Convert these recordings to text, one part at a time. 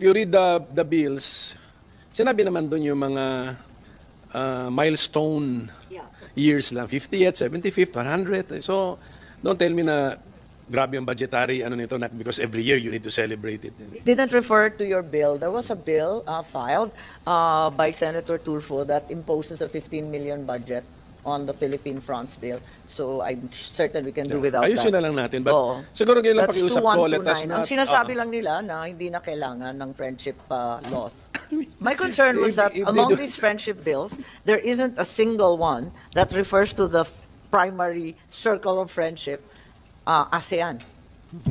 you read the bills, sinabi naman doon yung mga milestone years lang, 50th, 75th, 100th. So, don't tell me na grabe yung budgetary ano nito, not because every year you need to celebrate it. It didn't refer to your bill. There was a bill filed by Senator Tulfo that imposes a 15 million budget on the Philippine-France bill. So I'm certain we can do without Ayusin that. na lang natin. But siguro ganyan lang That's pakiusap ko. Let us 2129. not, Ang sinasabi lang nila na hindi na kailangan ng friendship laws. My concern was that If they among do- these friendship bills, there isn't a single one that refers to the primary circle of friendship, ASEAN.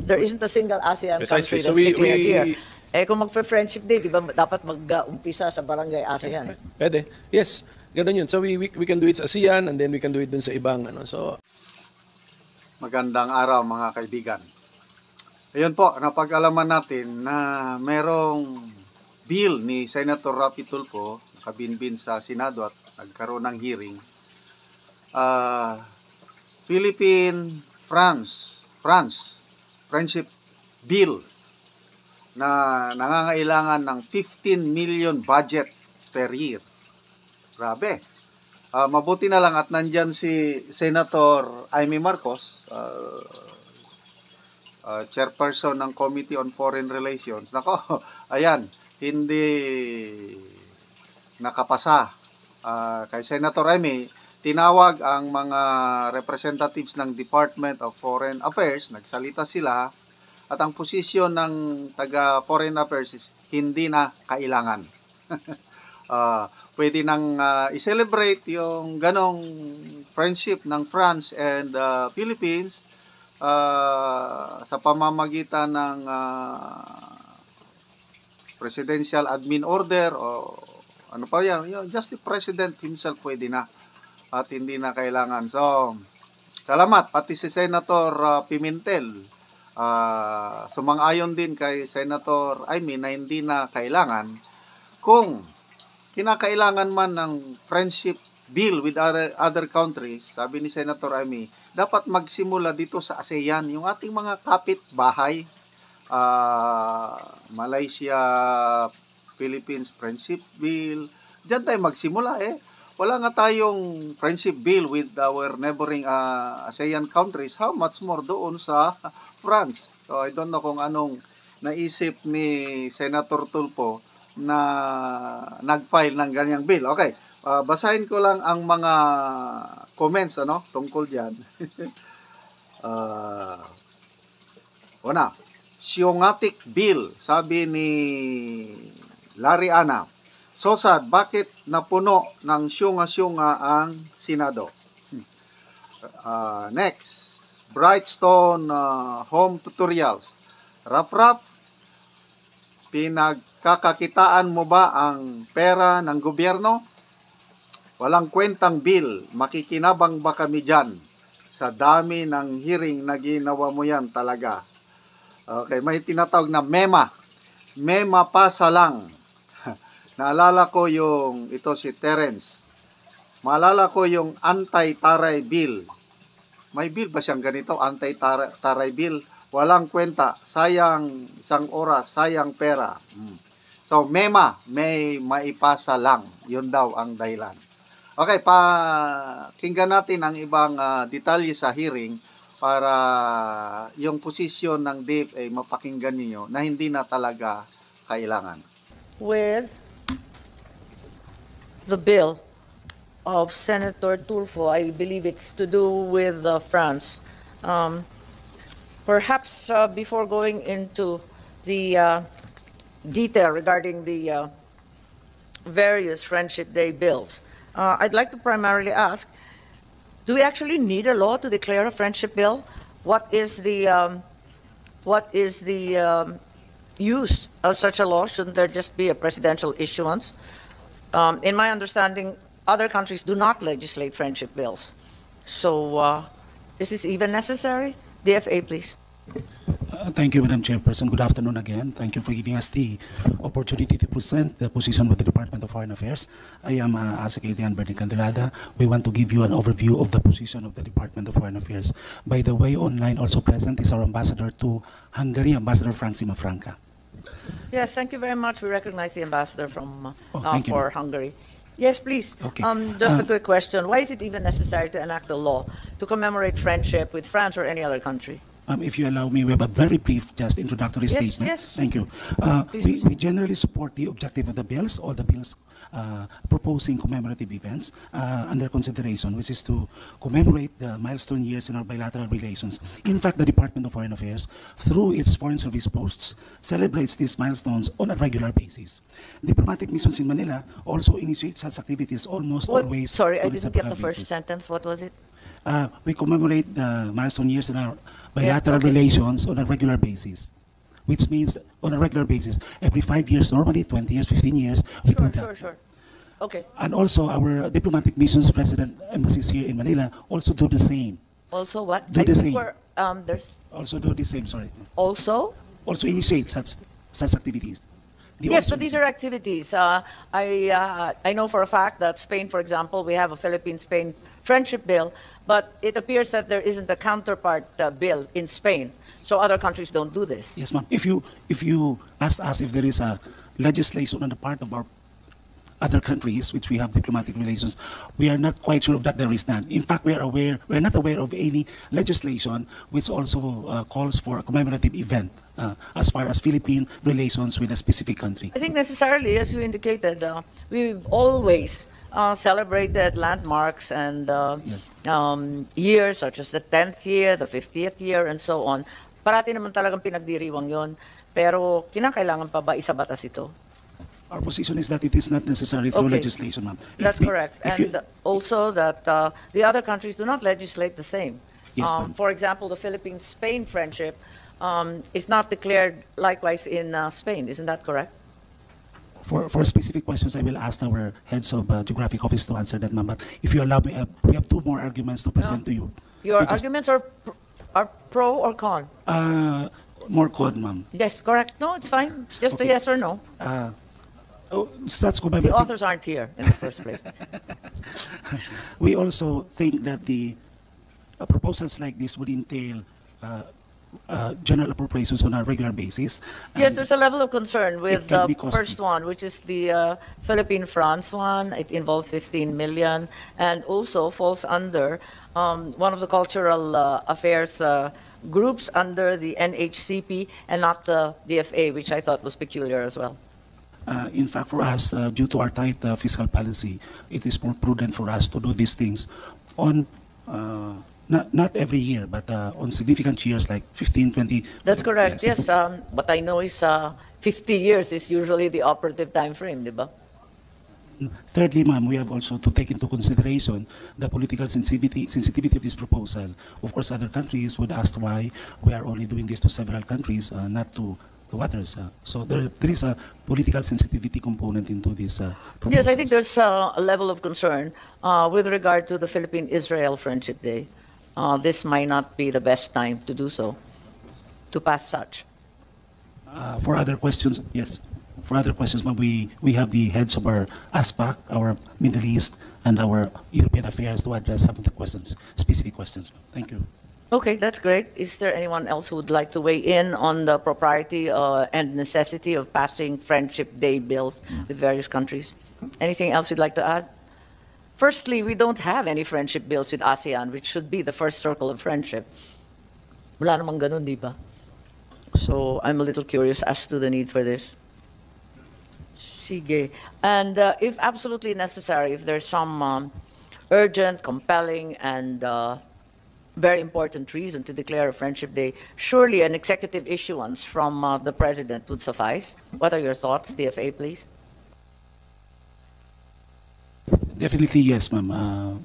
There isn't a single ASEAN country Precisely. that's So we- declared we- here. Eh kung mag-friendship day, di ba dapat mag-umpisa sa barangay ASEAN? Pwede. Yes. Ganun yun. So we can do it sa ASEAN and then we can do it dun sa ibang ano. So Magandang araw mga kaibigan. Ayun po, napag-alaman natin na merong bill ni Senator Raffy Tulfo, nakabinbin sa Senado at nagkaroon ng hearing. Philippine-France Friendship Bill na nangangailangan ng 15 million budget per year. Grabe. Mabuti na lang at nandyan si Senator Amy Marcos, chairperson ng Committee on Foreign Relations. Nako, ayan, hindi nakapasa. Kay Senator Amy, tinawag ang mga representatives ng Department of Foreign Affairs, nagsalita sila, at ang posisyon ng taga Foreign Affairs is hindi na kailangan. Pwede nang i-celebrate yung ganong friendship ng France and Philippines sa pamamagitan ng presidential admin order o ano pa yan, just the president himself pwede na at hindi na kailangan. So, salamat pati si Senator Pimentel. Sumang-ayon din kay Senator Amy na hindi na kailangan. Kung kinakailangan man ng friendship bill with other countries, sabi ni Senator Amy, dapat magsimula dito sa ASEAN, yung ating mga kapitbahay, Malaysia, Philippines friendship bill, diyan tayo magsimula eh. Wala nga tayong friendship bill with our neighboring ASEAN countries, how much more doon sa France. So I don't know kung anong naisip ni Senator Tulfo na nag-file ng ganyang bill. Okay, basahin ko lang ang mga comments tungkol diyan. Una, Sionatic Bill, sabi ni Larry Ana. So sad, bakit napuno ng syunga-syunga ang Senado? Next, Brightstone Home Tutorials. Rap-rap, pinagkakakitaan mo ba ang pera ng gobyerno? Walang kwentang bill, makikinabang ba kami dyan? Sa dami ng hearing na ginawa mo yan talaga. Okay, may tinatawag na MEMA. MEMA pasa lang. Naalala ko ito si Terence. Maalala ko yung anti-taray bill. May bill ba siyang ganito? Anti-taray bill? Walang kwenta, sayang isang oras, sayang pera. So, MEMA, may maipasa lang. Yun daw ang dahilan. Okay, pakinggan natin ang ibang detalye sa hearing para yung posisyon ng DFA mapakinggan niyo na hindi na talaga kailangan. With the bill of Senator Tulfo, I believe it's to do with France. Perhaps before going into the detail regarding the various Friendship Day bills, I'd like to primarily ask, do we actually need a law to declare a friendship bill? What is the use of such a law? Shouldn't there just be a presidential issuance? In my understanding, other countries do not legislate friendship bills. So is this even necessary? DFA, please. Thank you, Madam Chairperson. Good afternoon again. Thank you for giving us the opportunity to present the position of the Department of Foreign Affairs. I am Asik Adrian Bernie Candelada. We want to give you an overview of the position of the Department of Foreign Affairs. By the way, online also present is our ambassador to Hungary, Ambassador Frank Simafranca. Yes, thank you very much. We recognize the ambassador from thank you. for Hungary. Yes, please. Okay. Just a quick question. Why is it even necessary to enact a law to commemorate friendship with France or any other country? If you allow me, we have a very brief, just introductory Yes, statement. yes. Thank you. Please We generally support the objective of the bills, or the bills proposing commemorative events under consideration, which is to commemorate the milestone years in our bilateral relations. In fact, the Department of Foreign Affairs, through its Foreign Service posts, celebrates these milestones on a regular basis. Diplomatic missions in Manila also initiate such activities almost always. Sorry, I on a didn't get the separate first basis. sentence. What was it? We commemorate the milestone years in our bilateral okay. relations on a regular basis, which means on a regular basis, every 5 years normally, 20 years, 15 years, we do that. Sure. Okay. And also our diplomatic missions, president embassies here in Manila also do the same. Also, what? Do I the think same. there's Also do the same, sorry. also. Also initiate such activities. They Yes, also but these do- are activities. I know for a fact that Spain, for example, we have a Philippine-Spain friendship bill, but it appears that there isn't a counterpart bill in Spain. So other countries don't do this. Yes, ma'am. If you ask us if there is a legislation on the part of our other countries which we have diplomatic relations, we are not quite sure of that there is none. In fact, we are not aware of any legislation which also calls for a commemorative event as far as Philippine relations with a specific country. I think necessarily, as you indicated, we've always celebrated landmarks and years such as the 10th year, the 50th year, and so on. Parati naman talagang pinagdiriwang yon. Pero kinakailangan pa ba isabatas ito? Our position is that it is not necessary through Okay. legislation, ma'am. That's correct. If you- And also that the other countries do not legislate the same. Yes, ma'am. For example, the Philippines-Spain friendship is not declared likewise in Spain. Isn't that correct? For specific questions, I will ask our heads of geographic office to answer that, ma'am. But if you allow me, we have 2 more arguments to present to you. Your To just- arguments are pro or con? More code, ma'am. Yes, correct. No, it's fine. It's just a Okay. yes or no. Such The commemorative. authors aren't here in the first place. We also think that the proposals like this would entail general appropriations on a regular basis. Yes, And there's a level of concern with can the be costly. first one, which is the Philippine-France one. It involves 15 million and also falls under one of the cultural affairs groups under the NHCP and not the DFA, which I thought was peculiar as well. In fact, for us, due to our tight fiscal policy, it is more prudent for us to do these things on not every year, but on significant years like 15, 20. That's correct. Yes, what I know is 50 years is usually the operative time frame, di ba? Thirdly, ma'am, we have also to take into consideration the political sensitivity of this proposal. Of course, other countries would ask why we are only doing this to several countries, not to others. So there is a political sensitivity component into this proposal. Yes, I think there's a level of concern with regard to the Philippine-Israel Friendship Day. This might not be the best time to do so, to pass such. For other questions, yes. For other questions, ma'am, we have the heads of our ASPAC, our Middle East, and our European affairs to address some of the questions, specific questions. Thank you. Okay, that's great. Is there anyone else who would like to weigh in on the propriety and necessity of passing Friendship Day bills with various countries? Anything else you'd like to add? Firstly, we don't have any friendship bills with ASEAN, which should be the first circle of friendship. Wala namang ganun, di ba? So I'm a little curious as to the need for this. Sige. And if absolutely necessary, if there's some urgent, compelling, and very important reason to declare a Friendship Day, surely an executive issuance from the President would suffice. What are your thoughts, DFA, please? Definitely, yes, ma'am.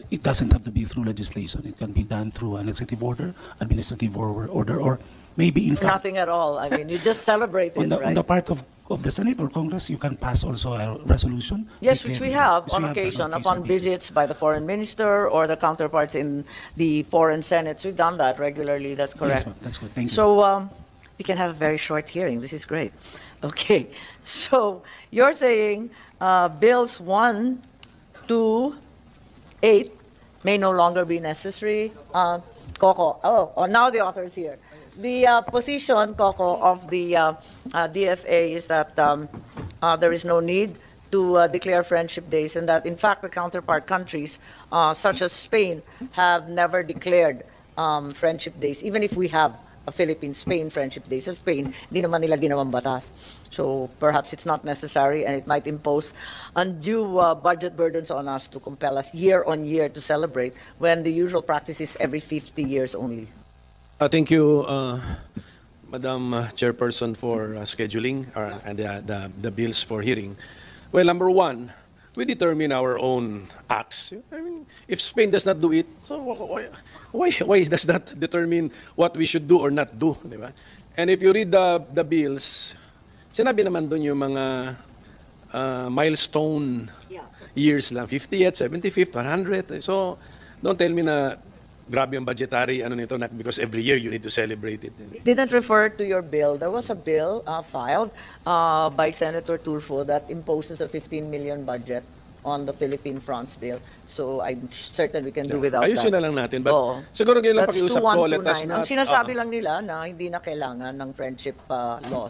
It doesn't have to be through legislation. It can be done through an executive order, administrative order, or maybe in fact, Nothing at all. I mean, you just celebrate it, on right? the part of the Senate or Congress, you can pass also a resolution. Yes, which we declaring- have which on we have occasion on upon basis. visits by the foreign minister or the counterparts in the foreign senates. We've done that regularly. That's correct. Yes, ma'am. That's good. Thank you. So we can have a very short hearing. This is great. Okay. So you're saying bills 1 to 8 may no longer be necessary. Coco. Oh, now the author is here. the position, Coco, of the DFA is that there is no need to declare friendship days, and that in fact the counterpart countries, such as Spain, have never declared friendship days, even if we have a Philippine-Spain friendship day. Sa Spain, di naman nila ginawang batas. So perhaps it's not necessary, and it might impose undue budget burdens on us to compel us year on year to celebrate, when the usual practice is every 50 years only. Thank you, Madam Chairperson, for scheduling and the bills for hearing. Well, number one, we determine our own acts. I mean, if Spain does not do it, so why does that determine what we should do or not do? Di ba? And if you read the bills, sinabi naman doon yung mga milestone years lang, 50th, 75th, 100th. So, don't tell me na grabe yung budgetary ano nito, not because every year you need to celebrate it. It didn't refer to your bill. There was a bill filed by Senator Tulfo that imposes a 15 million budget on the Philippine fronts bill. So I'm certain we can do without Ayusin that. na lang natin. But Oo. siguro ngayon lang That's pakiusap ko, let us 2129. not... Ang sinasabi lang nila na hindi na kailangan ng friendship law.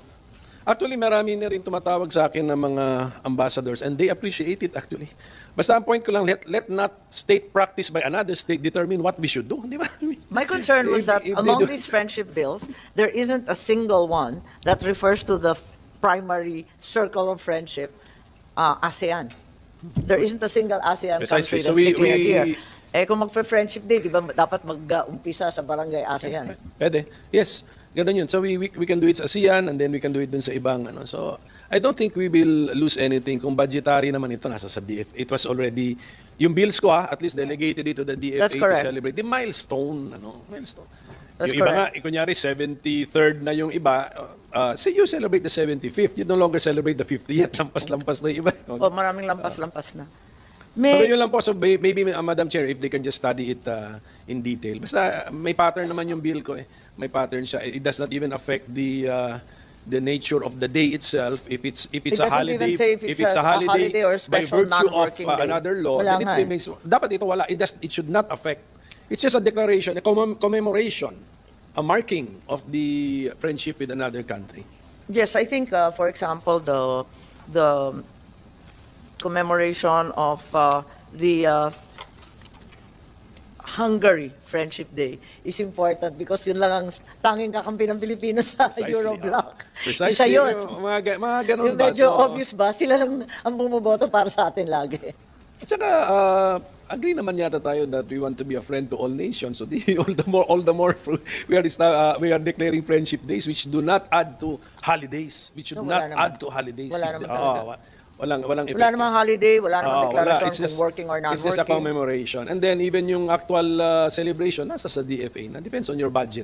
Actually, marami na rin tumatawag sa akin ng mga ambassadors, and they appreciate it actually. Basta ang point ko lang, let not state practice by another state determine what we should do. Di ba? My concern was that If they among do- these friendship bills, there isn't a single one that refers to the primary circle of friendship, ASEAN. There isn't a single ASEAN Precisely. country So that's we- declared we- here. Eh kung mag-friendship day, di ba dapat mag-umpisa sa barangay ASEAN? Pwede. Yes. Ganun yun. So we can do it sa ASEAN, and then we can do it dun sa ibang ano. So I don't think we will lose anything kung budgetary naman ito nasa sa DF. It was already yung bills ko at least delegated it to the DFA That's to correct. celebrate the milestone milestone. That's Yung iba nga, correct. kunyari 73rd na yung iba, say you celebrate the 75th, you no longer celebrate the 50th. Lampas-lampas na yung iba. O maraming lampas-lampas na. So yun lang po. So maybe, Madam Chair, if they can just study it in detail. Basta may pattern naman yung bill ko eh. May pattern siya. It does not even affect the nature of the day itself. If it's It a doesn't holiday, even say if it's a a holiday, holiday or by special virtue of non-working day. another law, Wala then it nga eh. remains. Dapat ito wala. It should not affect. It's just a declaration, a commemoration, a marking of the friendship with another country. Yes, I think, for example, the commemoration of the Hungary Friendship Day is important because yun lang ang tanging kakampi ng Pilipinas sa Precisely, Eurobloc. Precisely. Isa yun. Mga ganun Yung ba? medyo So, obvious ba? Sila lang ang bumoboto para sa atin lagi. At saka, agree naman yata tayo that we want to be a friend to all nations. So all the more we are declaring friendship days which do not add to holidays. Which should No, wala not naman. add to holidays. Wala naman talaga. Walang effect. Wala namang holiday, wala namang declaration It's kung just- working or not It's just a working. commemoration. And then even yung actual celebration, nasa sa DFA na. Depends on your budget.